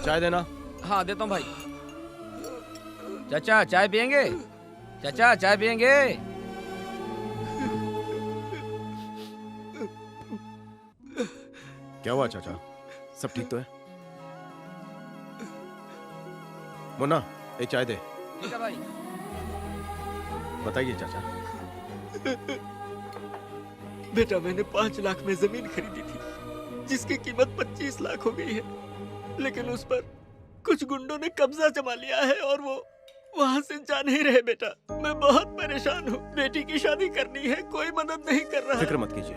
चाय देना। हाँ देता हूँ भाई। चाचा चाय पियेंगे? चाचा चाय पियेंगे? क्या हुआ चाचा, सब ठीक तो है? मुन्ना एक चाय दे। ठीक है भाई। बताइए चाचा। बेटा मैंने 5 लाख में जमीन खरीदी थी जिसकी कीमत 25 लाख हो गई है, लेकिन उस पर कुछ गुंडों ने कब्जा जमा लिया है और वो वहाँ से जा नहीं रहे। बेटा मैं बहुत परेशान हूँ, बेटी की शादी करनी है, कोई मदद नहीं कर रहा। फिक्र मत कीजिए,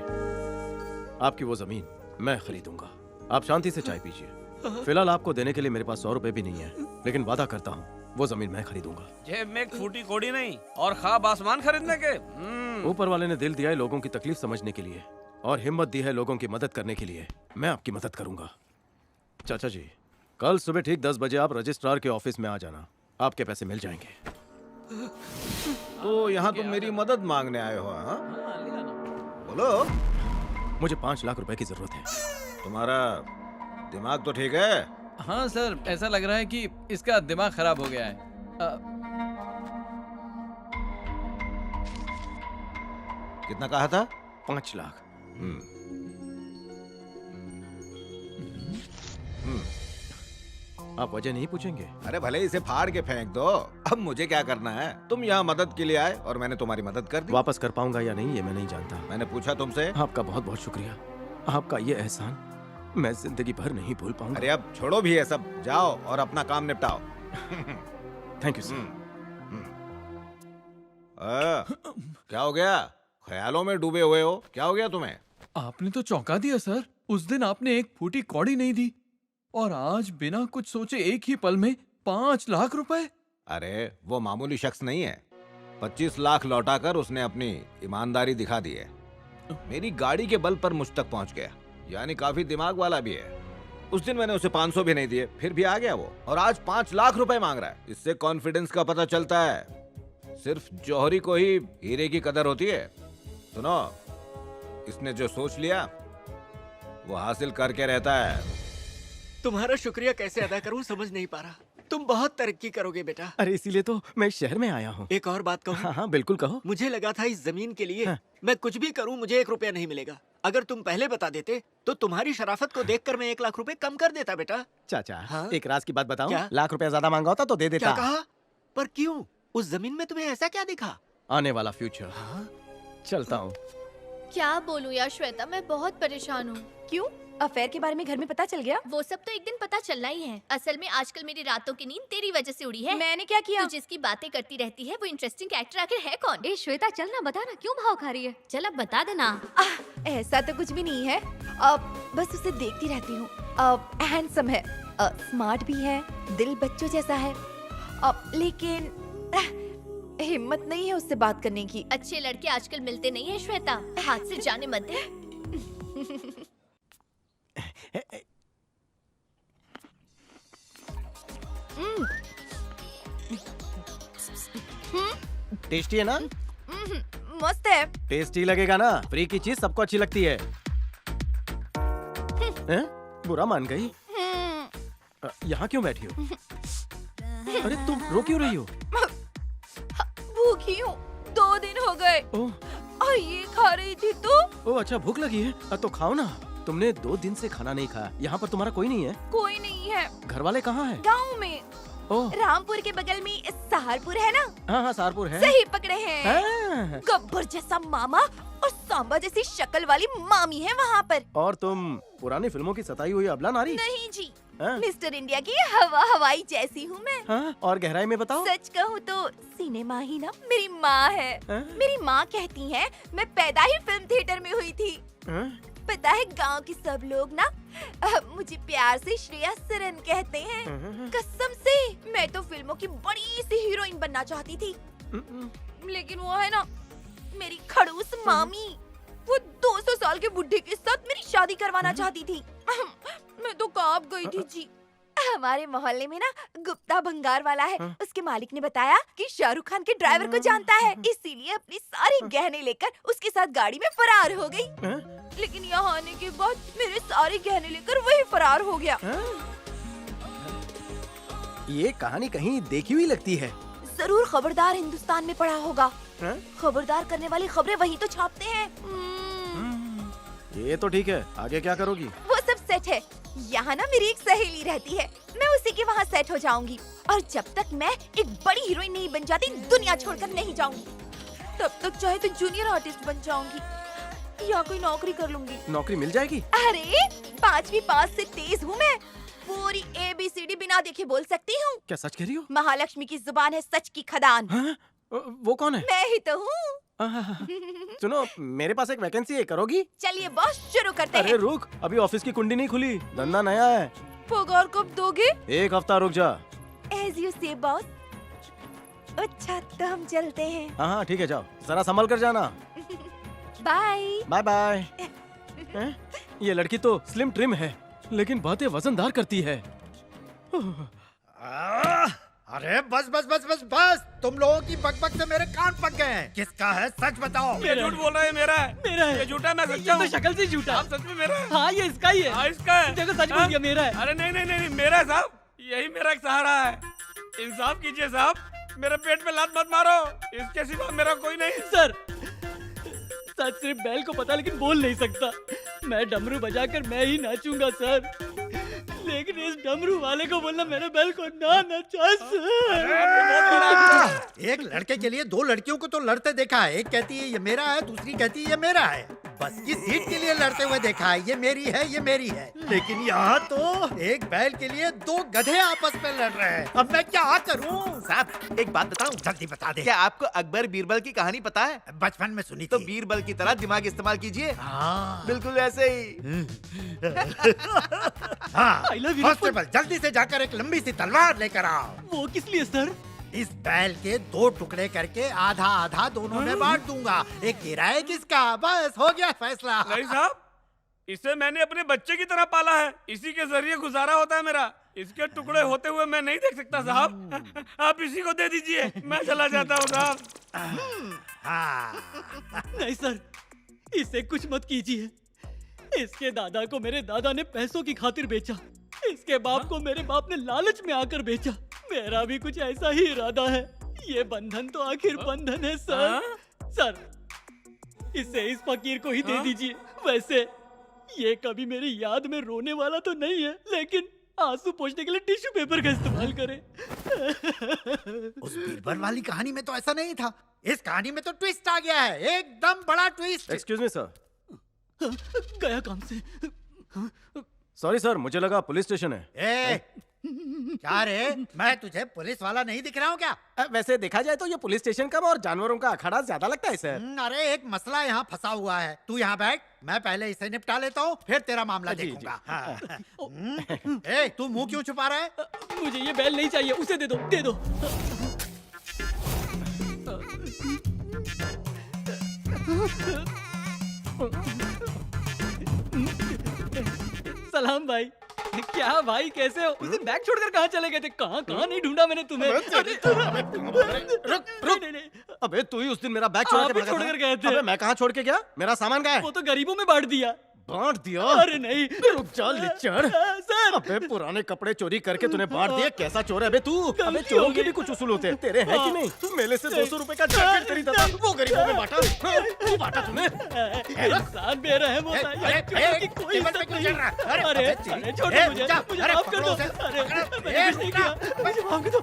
आपकी वो जमीन मैं खरीदूंगा। आप शांति से चाय पीजिए। फिलहाल आपको देने के लिए मेरे पास 100 रुपए भी नहीं है, लेकिन वादा करता हूँ वो जमीन मैं खरीदूंगा। जेब में एक फूटी कोड़ी नहीं और ख्वाब आसमान खरीदने के। ऊपर वाले ने दिल दिया है लोगों की तकलीफ समझने के लिए और हिम्मत दी है लोगों की मदद करने के लिए। मैं आपकी मदद करूंगा। चाचा जी, कल सुबह ठीक 10 बजे आप रजिस्ट्रार के ऑफिस में आ जाना, आपके पैसे मिल जाएंगे। तो यहाँ तुम मेरी मदद मांगने आए हो? हाँ बोलो। मुझे 5 लाख रुपए की जरूरत है। तुम्हारा दिमाग तो ठीक है? हाँ सर, ऐसा लग रहा है कि इसका दिमाग खराब हो गया है। कितना कहा था? 5 लाख। आप वजह नहीं पूछेंगे? अरे भले इसे फाड़ के फेंक दो, अब मुझे क्या करना है? तुम यहाँ मदद के लिए आए और मैंने तुम्हारी मदद कर दी। वापस कर पाऊंगा या नहीं ये मैं नहीं जानता। मैंने पूछा तुमसे। आपका बहुत बहुत शुक्रिया। आपका ये एहसान मैं जिंदगी भर नहीं भूल पाऊंगा। अरे अब छोड़ो भी ये सब, जाओ और अपना काम निपटाओ। Thank you sir. क्या हो गया? ख्यालों में डूबे हुए हो? क्या हो गया तुम्हें? आपने तो चौंका दिया सर। उस दिन आपने एक फूटी कौड़ी नहीं दी और आज बिना कुछ सोचे एक ही पल में 5 लाख रुपए। अरे वो मामूली शख्स नहीं है। 25 लाख लौटाकर उसने अपनी ईमानदारी दिखा दी है। मेरी गाड़ी के बल पर मुझ तक पहुंच गया, यानी काफी दिमाग वाला भी है। उस दिन मैंने उसे 500 भी नहीं दिए, फिर भी आ गया वो, और आज 5 लाख रुपए मांग रहा है। इससे कॉन्फिडेंस का पता चलता है सिर्फ जौहरी को ही हीरे की कदर होती है। सुनो, इसने जो सोच लिया वो हासिल करके रहता है। तुम्हारा शुक्रिया कैसे अदा करूं समझ नहीं पा रहा। तुम बहुत तरक्की करोगे बेटा। अरे इसीलिए तो मैं इस शहर में आया हूँ। एक और बात कहूं? हाँ हाँ बिल्कुल कहो। मुझे लगा था इस जमीन के लिए हाँ। मैं कुछ भी करूं मुझे 1 रुपया नहीं मिलेगा। अगर तुम पहले बता देते तो तुम्हारी शराफत को देखकर मैं 1 लाख रुपए कम कर देता बेटा। चाचा हाँ? एक राज की बात बताऊं? क्या? लाख रुपया ज्यादा मांगा होता तो दे देता। क्या कहा? पर क्यों? उस जमीन में तुम्हें ऐसा क्या दिखा? आने वाला फ्यूचर। हाँ? चलता हूँ। क्या बोलूं यार श्वेता, मैं बहुत परेशान हूँ। क्यों? अफेयर के बारे में घर में पता चल गया? वो सब तो एक दिन पता चलना ही है। असल में आजकल मेरी रातों की नींद तेरी वजह से उड़ी है। मैंने क्या किया? तू जिसकी बातें करती रहती है वो इंटरेस्टिंग कैरेक्टर आखिर है कौन? ए श्वेता चल ना, बता ना क्यों भाव खा रही है। चल अब बता देना। ऐसा तो कुछ भी नहीं है। बस उसे देखती रहती हूँ। हैंडसम है, स्मार्ट भी है, दिल बच्चों जैसा है, लेकिन हिम्मत नहीं है उससे बात करने की। अच्छे लड़के आजकल मिलते नहीं है श्वेता, हाथ से जाने मत दे। टेस्टी है ना? मस्त है। टेस्टी लगेगा ना, फ्री की चीज सबको अच्छी लगती है। हैं? बुरा मान गई। यहाँ क्यों बैठी हो? अरे तुम रो क्यों रही हो? भूखी हूँ, 2 दिन हो गए और ये खा रही थी तो। ओह अच्छा, भूख लगी है तो खाओ ना। तुमने 2 दिन से खाना नहीं खाया। यहाँ पर तुम्हारा कोई नहीं है? कोई नहीं है। घर वाले कहाँ हैं? गाँव में। ओह रामपुर के बगल में सहारपुर है ना? हाँ हाँ सहारपुर है। सही पकड़े हैं। हाँ। गब्बर जैसा मामा और सांबा जैसी शक्ल वाली मामी है वहाँ पर। और तुम पुरानी फिल्मों की सताई हुई अबला नारी? नहीं जी, हाँ? मिस्टर इंडिया की हवा हवाई जैसी हूँ मैं। हाँ? और गहराई में बताओ। सच कहूँ तो सिनेमा ही ना मेरी माँ है। हाँ? मेरी माँ कहती है मैं पैदा ही फिल्म थिएटर में हुई थी। हाँ? पता है गांव के सब लोग ना मुझे प्यार से श्रेया सरन कहते हैं। कसम से मैं तो फिल्मों की बड़ी सी हीरोइन बनना चाहती थी, लेकिन वो है ना मेरी खड़ूस मामी, वो 200 साल के बुढ़े के साथ मेरी शादी करवाना चाहती थी। मैं तो कांप गई थी जी। हमारे मोहल्ले में ना गुप्ता भंगार वाला है, उसके मालिक ने बताया कि शाहरुख खान के ड्राइवर को जानता है, इसीलिए अपनी सारी गहने लेकर उसके साथ गाड़ी में फरार हो गई। लेकिन यहाँ आने के बाद मेरे सारे गहने लेकर वही फरार हो गया। ये कहानी कहीं देखी हुई लगती है। जरूर खबरदार हिंदुस्तान में पढ़ा होगा। हैं? खबरदार करने वाली खबरें वही तो छापते हैं। ये तो ठीक है, आगे क्या करोगी? वो सब सेट है। यहाँ ना मेरी एक सहेली रहती है, मैं उसी के वहाँ सेट हो जाऊंगी। और जब तक मैं एक बड़ी हीरोइन नहीं बन जाती, दुनिया छोड़कर नहीं जाऊंगी। तब तक चाहे तो जूनियर आर्टिस्ट बन जाऊंगी या कोई नौकरी कर लूंगी। नौकरी मिल जाएगी? अरे 5वीं पास से तेज हूँ मैं। पूरी ABCD बिना देखे बोल सकती हूँ। क्या सच कह रही हो? महालक्ष्मी की जुबान है सच की खदान। हाँ? वो कौन है? मैं ही तो हूँ। सुनो, मेरे पास एक वैकेंसी है, करोगी? चलिए बॉस, शुरू करते अरे हैं। रुक, अभी ऑफिस की कुंडी नहीं खुली, धंधा नया है। पगार कब दोगे? 1 हफ्ता रुक जा। As you say boss. अच्छा तो हम चलते हैं। हाँ ठीक है, जाओ, जरा संभल कर जाना। बाय। Bye bye. ये लड़की तो स्लिम ट्रिम है, लेकिन बातें वजनदार करती है। अरे बस बस बस बस बस, तुम लोगों की बकबक से मेरे कान पक गए हैं। किसका है, सच बताओ। ये झूठ बोल रहा है, मेरा है। मेरा है। ये झूठा है, मैं ये सच्चा तो हूँ। शक्ल से झूठा। आप सच में मेरा है? हाँ ये इसका ही है। हाँ इसका है। देखो सच बोल हाँ? दिया, मेरा है। अरे नहीं नहीं नहीं, मेरा है साहब, यही मेरा एक सहारा है। इंसाफ कीजिए साहब, मेरे पेट में लात मत मारो, इसके सिवा मेरा कोई नहीं। सर, सच सिर्फ बैल को पता, लेकिन बोल नहीं सकता। मैं डमरू बजाकर मैं ही नाचूंगा सर, लेकिन इस डमरू वाले को बोलना मेरे बैल को ना नचा सर। एक लड़के के लिए 2 लड़कियों को तो लड़ते देखा है। एक कहती है ये मेरा है, दूसरी कहती है ये मेरा है। बस की सीट के लिए लड़ते हुए देखा है, ये मेरी है, ये मेरी है। लेकिन यहाँ तो एक बैल के लिए 2 गधे आपस में लड़ रहे हैं। अब मैं क्या करूँ? साहब एक बात बताऊं? जल्दी बता दे। क्या आपको अकबर बीरबल की कहानी पता है? बचपन में सुनी तो थी। बीरबल की तरह दिमाग इस्तेमाल कीजिए। हाँ बिल्कुल ऐसे ही। हाँ, I love you, कांस्टेबल जल्दी से जाकर एक लंबी सी तलवार लेकर आओ। वो किस लिए सर? इस बैल के 2 टुकड़े करके आधा आधा दोनों में बांट दूंगा। एक तेरा है, किसका? बस हो गया फैसला। नहीं साहब, इसे मैंने अपने बच्चे की तरह पाला है, इसी के जरिए गुजारा होता है मेरा। इसके टुकड़े होते हुए मैं नहीं देख सकता साहब। आप इसी को दे दीजिए, मैं चला जाता हूँ साहब। हाँ। नहीं सर, इसे कुछ मत कीजिए। इसके दादा को मेरे दादा ने पैसों की खातिर बेचा, इसके बाप को मेरे बाप ने लालच में आकर बेचा। मेरा भी कुछ ऐसा ही इरादा है। ये बंधन तो आखिर बंधन है सर। सर, इसे इस फकीर को ही दे दीजिए। वैसे ये कभी मेरी याद में रोने वाला तो नहीं है, लेकिन आंसू पोंछने के लिए टिश्यू पेपर का इस्तेमाल करे। उस बीरबल वाली कहानी में तो ऐसा नहीं था। इस कहानी में तो ट्विस्ट आ गया है, एकदम बड़ा ट्विस्ट। Excuse me sir. गया काम से। सॉरी सर, मुझे लगा पुलिस स्टेशन है। ए, क्या रे, मैं तुझे पुलिस वाला नहीं दिख रहा हूँ क्या? वैसे देखा जाए तो ये पुलिस स्टेशन कम और जानवरों का अखाड़ा ज्यादा लगता है सर। अरे एक मसला यहाँ फंसा हुआ है। तू यहाँ बैठ, मैं पहले इसे निपटा लेता हूँ, फिर तेरा मामला जी, देखूंगा। हाँ। ए, तू मुंह क्यों छुपा रहा है? मुझे ये बैल नहीं चाहिए, उसे दे दो, दे दो। सलाम भाई। क्या भाई, कैसे हो? उस दिन बैग छोड़कर कहाँ चले गए थे? कहाँ कहाँ नहीं ढूंढा मैंने तुम्हें। रुक रुक। अबे तू ही उस दिन मेरा बैग छोड़ आप के ही भागा छोड़ था। कर गए थे। अबे मैं कहाँ छोड़ के गया? मेरा सामान कहाँ है? वो तो गरीबों में बांट दिया। बांट दिया? अरे नहीं। रुक जा लिच्चड़। सर, अबे पुराने कपड़े चोरी करके तूने बांट दिए, कैसा चोर है बे तू? अबे गलती चोरों हो के गई। भी कुछ उसूल होते हैं, तेरे हैं कि नहीं? मेले से 200 रुपए का जैकेट खरीदा था, वो गरीबों में बांटा। हाँ, तू बांटा तूने? इंसान बेरहम होता है। अरे, चोर की कोई टेबल पे इज्जत क्यों नहीं। चल रहा है? अरे, अरे अबे, अरे, ए, छोड़ो मुझे, जा, मुझे अरे, माफ कर दो। पकड़ो उसे, अरे पकड़ो। मैंने ए, कुछ नहीं रुका। किया, मुझे माफ कर दो।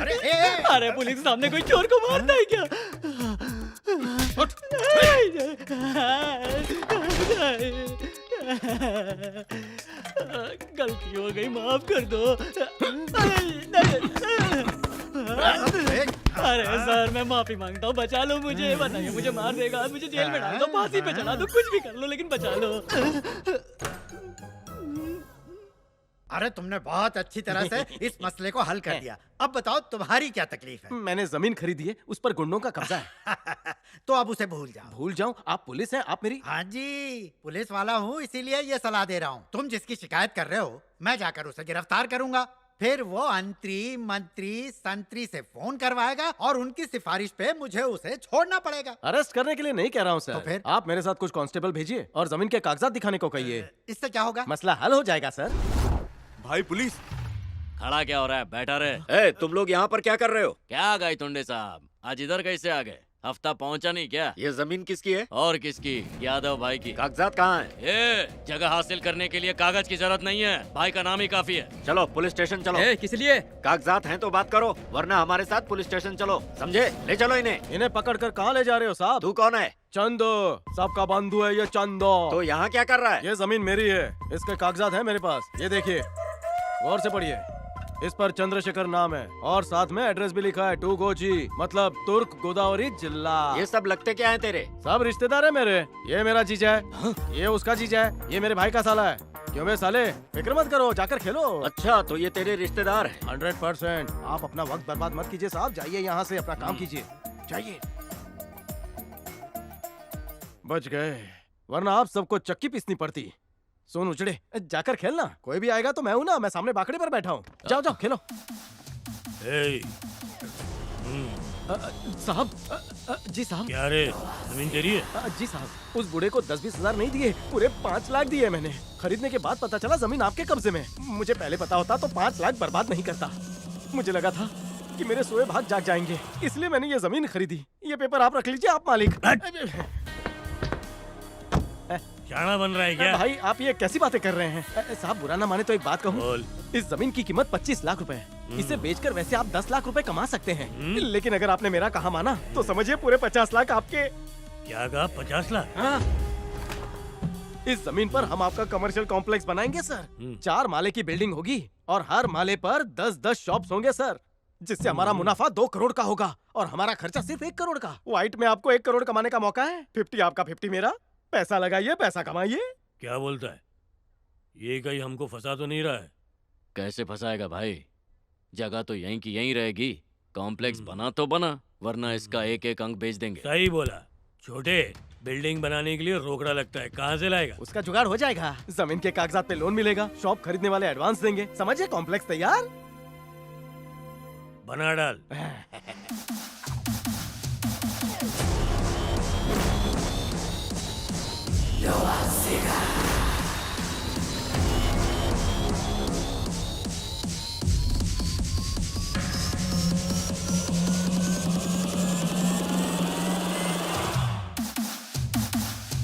अरे ए, अरे पुलिस के सामने कोई चोर को मारता है क्या? गलती हो गई, माफ कर दो। अरे सर, मैं माफी मांगता हूँ, बचा लो मुझे, वरना ये मुझे मार देगा। मुझे जेल में डाल दो, फांसी पे चढ़ा दो, कुछ भी कर लो, लेकिन बचा लो। अरे तुमने बहुत अच्छी तरह से इस मसले को हल कर दिया। अब बताओ तुम्हारी क्या तकलीफ है? मैंने जमीन खरीदी है, उस पर गुंडों का कब्जा है। तो अब उसे भूल जाओ। भूल जाऊं? आप पुलिस हैं, आप मेरी। हाँ जी, पुलिस वाला हूँ, इसीलिए ये सलाह दे रहा हूँ। तुम जिसकी शिकायत कर रहे हो, मैं जाकर उसे गिरफ्तार करूंगा। फिर वो अंतरी मंत्री संतरी से फोन करवाएगा और उनकी सिफारिश पे मुझे उसे छोड़ना पड़ेगा। अरेस्ट करने के लिए नहीं कह रहा हूँ सर। तो फिर? आप मेरे साथ कुछ कांस्टेबल भेजिए और जमीन के कागजात दिखाने को कहिए। इससे क्या होगा? मसला हल हो जाएगा सर। भाई पुलिस। खड़ा क्या हो रहा है? बैठा रहे। तुम लोग यहाँ पर क्या कर रहे हो? क्या गायतुंडे साहब, आज इधर कैसे आ गए? हफ्ता पहुंचा नहीं क्या? ये जमीन किसकी है? और किसकी? यादव भाई की। कागजात कहाँ हैं? ए, जगह हासिल करने के लिए कागज की जरूरत नहीं है, भाई का नाम ही काफी है। चलो पुलिस स्टेशन चलो। किस लिए? कागजात हैं तो बात करो, वरना हमारे साथ पुलिस स्टेशन चलो, समझे? ले चलो इन्हें। इन्हें पकड़कर कहाँ ले जा रहे हो साहब? तू कौन है? चंदो, सबका बंधु है ये चंदो। तो यहाँ क्या कर रहा है? ये जमीन मेरी है, इसके कागजात हैं मेरे पास। ये देखिए, गौर से पढ़िए। इस पर चंद्रशेखर नाम है और साथ में एड्रेस भी लिखा है, टू गोची, मतलब तुर्क गोदावरी जिला। ये सब लगते क्या है तेरे? सब रिश्तेदार है मेरे। ये मेरा जीजा है, ये उसका जीजा है, ये मेरे भाई का साला है। क्यों बे साले, फिक्र मत करो, जाकर खेलो। अच्छा, तो ये तेरे रिश्तेदार हैं? 100%। आप अपना वक्त बर्बाद मत कीजिए साहब, जाइए यहाँ से, अपना काम कीजिए, जाइए। बच गए, वरना आप सबको चक्की पीसनी पड़ती। सुन उचड़े, जाकर खेलना। कोई भी आएगा तो मैं हूँ ना, मैं सामने बाकड़े पर बैठा हूँ। जाओ जाओ खेलो। साहब, जी साहब। क्या रे, जमीन तेरी है? जी साहब, उस बूढ़े को 10-20 हजार नहीं दिए, पूरे 5 लाख दिए मैंने। खरीदने के बाद पता चला जमीन आपके कब्जे में। मुझे पहले पता होता तो 5 लाख बर्बाद नहीं करता। मुझे लगा था कि मेरे सोए भाग जाग जाएंगे, इसलिए मैंने ये जमीन खरीदी। ये पेपर आप रख लीजिए, आप मालिक। शाना बन रहा है क्या? भाई आप ये कैसी बातें कर रहे हैं? साहब बुरा ना माने तो एक बात कहूँ, इस जमीन की कीमत 25 लाख रुपए है। इसे बेचकर वैसे आप 10 लाख रुपए कमा सकते हैं, लेकिन अगर आपने मेरा कहा माना तो समझिए पूरे 50 लाख आपके। क्या कहा? 50 लाख? हाँ। इस जमीन पर हम आपका कमर्शियल कॉम्प्लेक्स बनाएंगे सर। 4 माले की बिल्डिंग होगी और हर माले पर 10-10 शॉप्स होंगे सर, जिससे हमारा मुनाफा 2 करोड़ का होगा और हमारा खर्चा सिर्फ 1 करोड़ का। व्हाइट में आपको 1 करोड़ कमाने का मौका है। 50 आपका, 50 मेरा। पैसा लगाइए, पैसा कमाइए। क्या बोलता है ये? कहीं हमको फंसा तो नहीं रहा है? कैसे फंसाएगा भाई, जगह तो यहीं की यहीं रहेगी। कॉम्प्लेक्स बना तो बना, वरना इसका एक एक अंक बेच देंगे। सही बोला। छोटे, बिल्डिंग बनाने के लिए रोकड़ा लगता है, कहाँ से लाएगा? उसका जुगाड़ हो जाएगा। जमीन के कागजात पे लोन मिलेगा, शॉप खरीदने वाले एडवांस देंगे, समझिए कॉम्प्लेक्स तैयार। बना डाल।